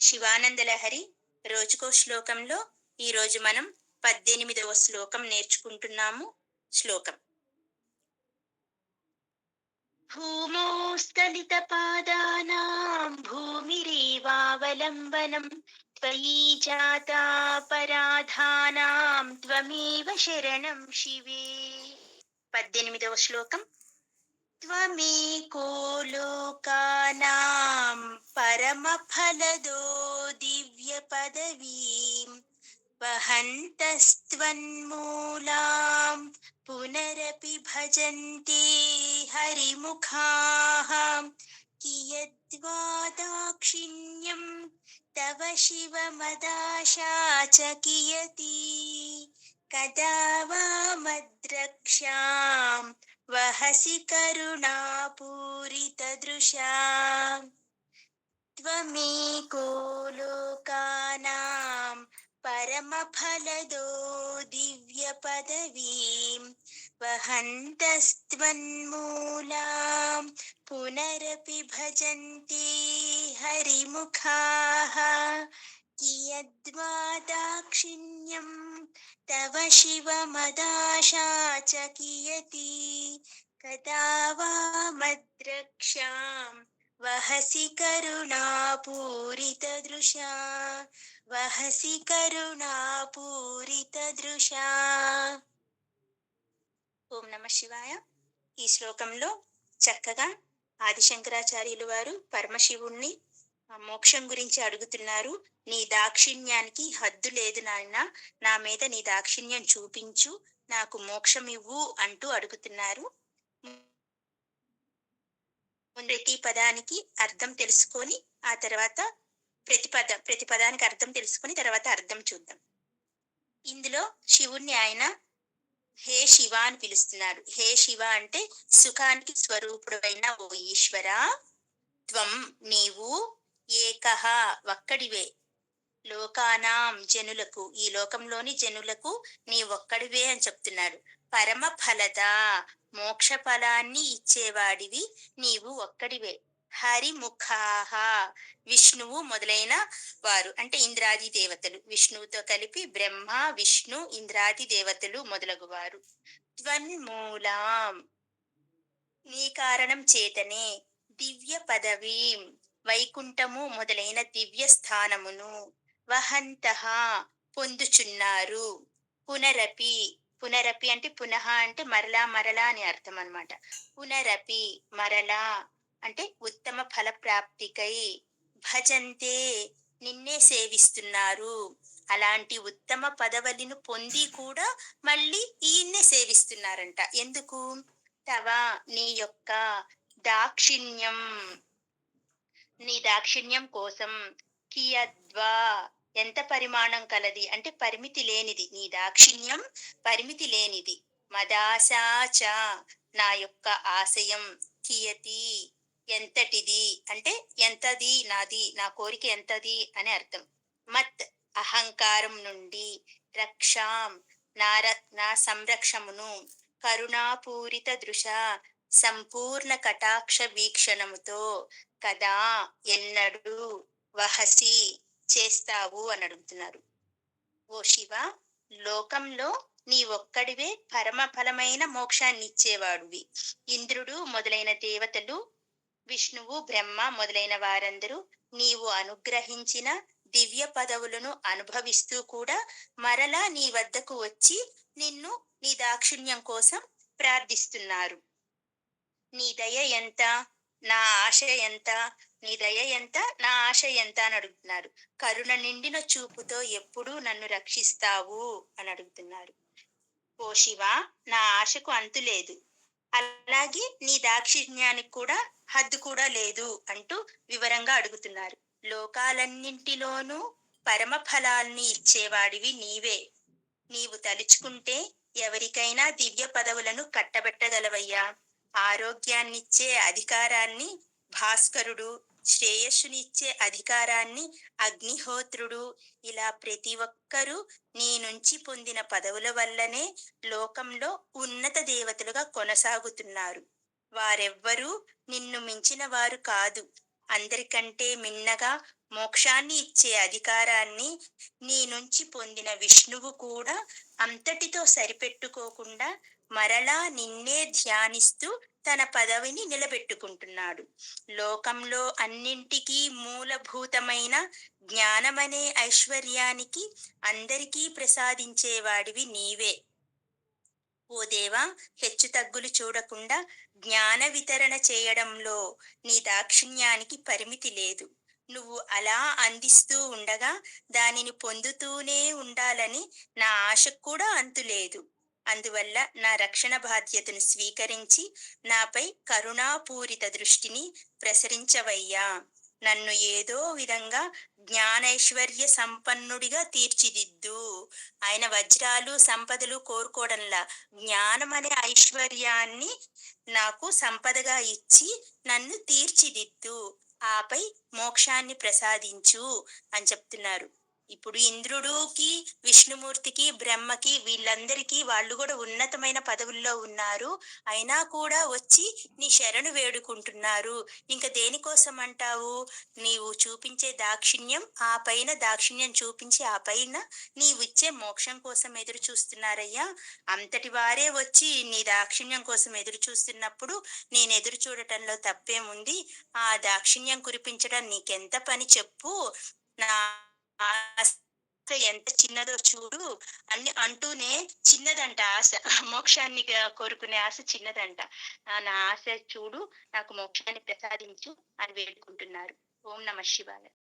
శివానందలహరి రోజుకో శ్లోకంలో ఈరోజు మనం 18వ శ్లోకం నేర్చుకుంటున్నాము. శ్లోకం: భూమౌ స్ఖలితపాదానాం భూమిరేవావలంబనం త్వయి జాతాపరాధానాం త్వమేవ శరణం శివే. 18వ శ్లోకం: త్వమేకో లోకానాం పరమఫలదో దివ్య పదవీం వహంతస్త్వన్మూలాం పునరపి భజంతే హరిముఖాః కియద్వా దాక్షిణ్యం తవ శివమదాశా చ కియతి కదా వా మద్రక్ష్యాం వహసి కరుణాపూరితదృశా. త్వమేకో లోకానాం పరమఫలదో దివ్య పదవీం వహంతస్త్వన్మూలాం పునరపి భజంతే హరిముఖాః కియద్వా దాక్షిణ్యం తవ శివమదాశా చ కియతి కదా వా మద్రక్ష్యాం వహసి కరుణాపూరితదృశా. వహసి కరుణాపూరితదృశా. ఓం నమః శివాయ. ఈ శ్లోకంలో చక్కగా ఆదిశంకరాచార్యులు వారు పరమశివుణ్ణి మోక్షం గురించి అడుగుతున్నారు. నీ దాక్షిణ్యానికి హద్దు లేదు నాయన, నా మీద నీ దాక్షిణ్యం చూపించు, నాకు మోక్షం ఇవ్వు అంటూ అడుగుతున్నారు. ప్రతి పదానికి అర్థం తెలుసుకొని ఆ తర్వాత ప్రతి పదానికి అర్థం తెలుసుకొని తర్వాత అర్థం చూద్దాం. ఇందులో శివుణ్ణి ఆయన హే శివ అని పిలుస్తున్నారు. హే శివ అంటే సుఖానికి స్వరూపుడైన ఓ ఈశ్వర, త్వం నీవు, ఏకః ఒక్కడివే, లోకానాం జనులకు, ఈ లోకంలోని జనులకు నీ ఒక్కడివే అని చెప్తున్నారు. పరమ ఫలద మోక్ష ఫలాన్ని ఇచ్చేవాడివి నీవు ఒక్కడివే. హరిముఖాః విష్ణువు మొదలైన వారు అంటే ఇంద్రాది దేవతలు, విష్ణువుతో కలిపి బ్రహ్మ విష్ణు ఇంద్రాది దేవతలు మొదలగువారు. త్వన్మూలాం నీ కారణం చేతనే, దివ్య పదవీం వైకుంఠము మొదలైన దివ్య స్థానమును, వహంతః పొందుచున్నారు, పునరపి పునరపి అంటే పునః అంటే మరలా మరలా అని అర్థం అన్నమాట. పునరపి మరలా అంటే ఉత్తమ ఫల ప్రాప్తికై, భజంతే నిన్నే సేవిస్తున్నారు, అలాంటి ఉత్తమ పదవులను పొంది కూడా మళ్ళీ ఈయన్నే సేవిస్తున్నారంట. ఎందుకు? తవ నీ యొక్క దాక్షిణ్యం, నీ దాక్షిణ్యం కోసం, కియద్వా ఎంత పరిమాణం కలది అంటే పరిమితి లేనిది, నీ దాక్షిణ్యం పరిమితి లేనిది. మదాశాచ నా యొక్క ఆశయం, కియతి ఎంతటిది అంటే ఎంతది నాది, నా కోరిక ఎంతది అని అర్థం. మత్ అహంకారం నుండి, రక్షాం నా సంరక్షమును, కరుణాపూరిత దృశ సంపూర్ణ కటాక్ష వీక్షణముతో, కదా ఎన్నడూ, వహసి చేస్తావు అని అడుగుతున్నారు. ఓ శివ, లోకంలో నీ ఒక్కడివే పరమ ఫలమైన మోక్షాన్ని ఇచ్చేవాడివి. ఇంద్రుడు మొదలైన దేవతలు, విష్ణువు బ్రహ్మ మొదలైన వారందరూ నీవు అనుగ్రహించిన దివ్య పదవులను అనుభవిస్తూ కూడా మరలా నీ వద్దకు వచ్చి నిన్ను నీ దాక్షిణ్యం కోసం ప్రార్థిస్తున్నారు. నీ దయ ఎంత, నా ఆశ ఎంత, నీ దయ ఎంత, నా ఆశ ఎంత అని అడుగుతున్నారు. కరుణ నిండిన చూపుతో ఎప్పుడూ నన్ను రక్షిస్తావు అని అడుగుతున్నారు. ఓ శివ, నా ఆశకు అంతు లేదు, అలాగే నీ దాక్షిణ్యానికి కూడా హద్దు కూడా లేదు అంటూ వివరంగా అడుగుతున్నారు. లోకాలన్నింటిలోనూ పరమ ఫలాల్ని ఇచ్చేవాడివి నీవే. నీవు తలుచుకుంటే ఎవరికైనా దివ్య పదవులను కట్టబెట్టగలవయ్యా. ఆరోగ్యాన్నిచ్చే అధికారాన్ని భాస్కరుడు, శ్రేయస్సునిచ్చే అధికారాన్ని అగ్నిహోత్రుడు, ఇలా ప్రతి ఒక్కరూ నీ నుంచి పొందిన పదవుల వల్లనే లోకంలో ఉన్నత దేవతలుగా కొనసాగుతున్నారు. వారెవ్వరూ నిన్ను మించిన వారు కాదు. అందరికంటే మిన్నగా మోక్షాన్ని ఇచ్చే అధికారాన్ని నీ నుంచి పొందిన విష్ణువు కూడా అంతటితో సరిపెట్టుకోకుండా మరలా నిన్నే ధ్యానిస్తూ తన పదవిని నిలబెట్టుకుంటున్నాడు. లోకంలో అన్నింటికీ మూలభూతమైన జ్ఞానమనే ఐశ్వర్యానికి అందరికీ ప్రసాదించేవాడివి నీవే. ఓ దేవా, హెచ్చుతగ్గులు చూడకుండా జ్ఞాన వితరణ చేయడంలో నీ దాక్షిణ్యానికి పరిమితి లేదు. నువ్వు అలా అందిస్తూ ఉండగా దానిని పొందుతూనే ఉండాలని నా ఆశకు కూడా అంతులేదు. అందువల్ల నా రక్షణ బాధ్యతను స్వీకరించి నాపై కరుణాపూరిత దృష్టిని ప్రసరించవయ్యా. నన్ను ఏదో విధంగా జ్ఞానైశ్వర్య సంపన్నుడిగా తీర్చిదిద్దు. ఆయన వజ్రాలు సంపదలు కోరుకోవడంలా జ్ఞానం అనే ఐశ్వర్యాన్ని నాకు సంపదగా ఇచ్చి నన్ను తీర్చిదిద్దు. ఆపై మోక్షాన్ని ప్రసాదించు అని చెప్తున్నారు. ఇప్పుడు ఇంద్రుడికి, విష్ణుమూర్తికి, బ్రహ్మకి వీళ్ళందరికీ వాళ్ళు కూడా ఉన్నతమైన పదవుల్లో ఉన్నారు. అయినా కూడా వచ్చి నీ శరణు వేడుకుంటున్నారు. ఇంకా దేనికోసం అంటావు? నీవు చూపించే దాక్షిణ్యం, ఆ పైన దాక్షిణ్యం చూపించి ఆ పైన నీవిచ్చే మోక్షం కోసం ఎదురు చూస్తున్నారయ్యా. అంతటి వారే వచ్చి నీ దాక్షిణ్యం కోసం ఎదురు చూస్తున్నప్పుడు నేను ఎదురు చూడటంలో తప్పేముంది? ఆ దాక్షిణ్యం కురిపించడం నీకెంత పని చెప్పు. నా ఆశ ఎంత చిన్నదో చూడు అని అంటూనే, చిన్నదంట ఆశ. మోక్షాన్ని కోరుకునే ఆశ చిన్నదంట. నా ఆశ చూడు, నాకు మోక్షాన్ని ప్రసాదించు అని వేడుకుంటున్నారు. ఓం నమ శివాయ.